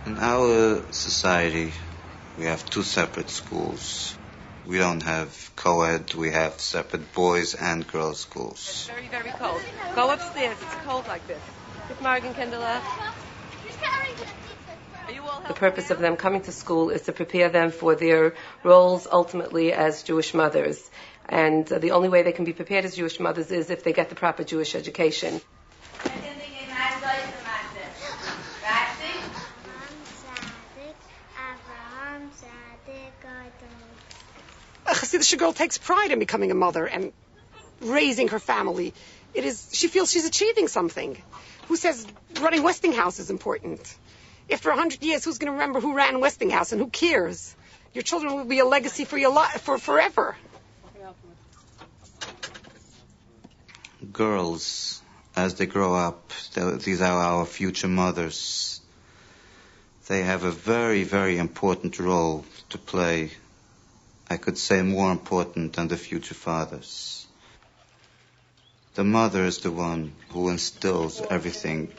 In our society, we have two separate schools. We don't have co-ed, we have separate boys and girls schools. It's very, very cold. Go upstairs, it's cold like this. Get Morgan Kendall up. The purpose of them coming to school is to prepare them for their roles ultimately as Jewish mothers. And the only way they can be prepared as Jewish mothers is if they get the proper Jewish education. A Hasidic girl takes pride in becoming a mother and raising her family. She feels she's achieving something. Who says running Westinghouse is important? After 100 years, who's going to remember who ran Westinghouse, and who cares? Your children will be a legacy for your life, for forever. Girls, as they grow up, these are our future mothers. They have a very, very important role to play. I could say more important than the future fathers. The mother is the one who instills everything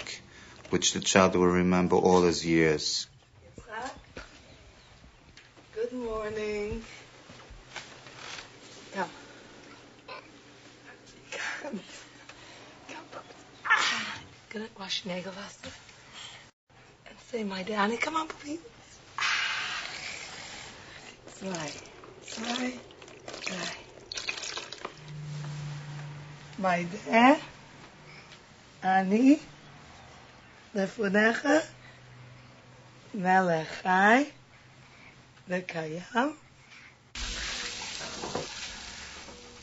which the child will remember all his years. Good morning. Come. Come. Gonna wash your nail, Vasa. And say my daddy. Come on, please. Zwei. My dad. Ani. Lefunecha. Melech Chai. V'kayam.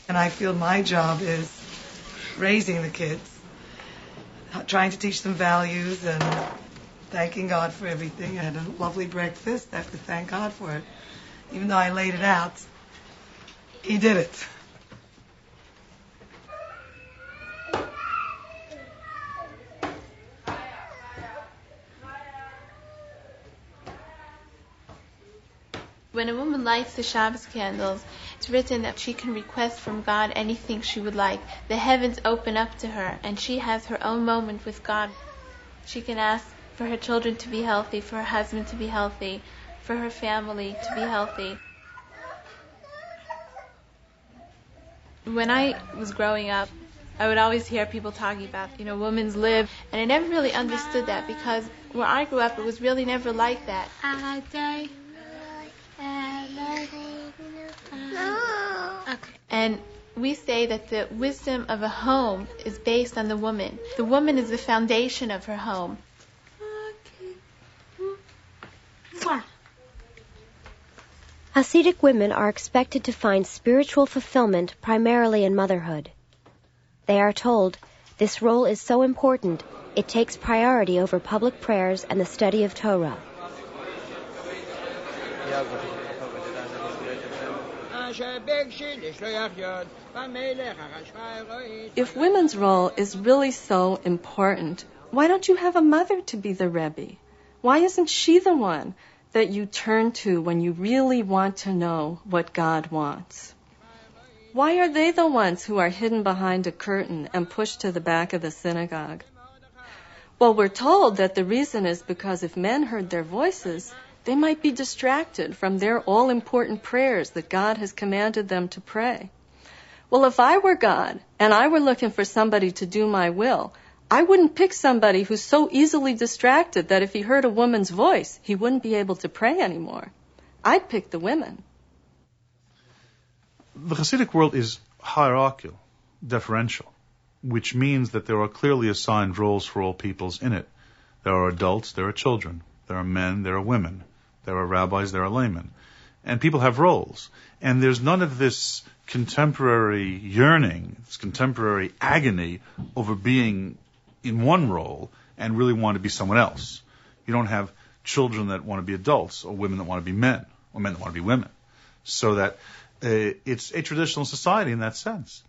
And I feel my job is raising the kids, trying to teach them values and thanking God for everything. I had a lovely breakfast. I have to thank God for it. Even though I laid it out, He did it. When a woman lights the Shabbos candles, it's written that she can request from God anything she would like. The heavens open up to her, and she has her own moment with God. She can ask for her children to be healthy, for her husband to be healthy, for her family to be healthy. When I was growing up, I would always hear people talking about, women's lib, and I never really understood that, because where I grew up, it was really never like that. And we say that the wisdom of a home is based on the woman. The woman is the foundation of her home. Hasidic women are expected to find spiritual fulfillment primarily in motherhood. They are told this role is so important, it takes priority over public prayers and the study of Torah. If women's role is really so important, why don't you have a mother to be the Rebbe? Why isn't she the one that you turn to when you really want to know what God wants? Why are they the ones who are hidden behind a curtain and pushed to the back of the synagogue? Well, we're told that the reason is because if men heard their voices, they might be distracted from their all-important prayers that God has commanded them to pray. Well, if I were God and I were looking for somebody to do my will, I wouldn't pick somebody who's so easily distracted that if he heard a woman's voice, he wouldn't be able to pray anymore. I'd pick the women. The Hasidic world is hierarchical, deferential, which means that there are clearly assigned roles for all peoples in it. There are adults, there are children, there are men, there are women, there are rabbis, there are laymen. And people have roles. And there's none of this contemporary yearning, this contemporary agony over being in one role and really want to be someone else. You don't have children that want to be adults or women that want to be men or men that want to be women. So that it's a traditional society in that sense.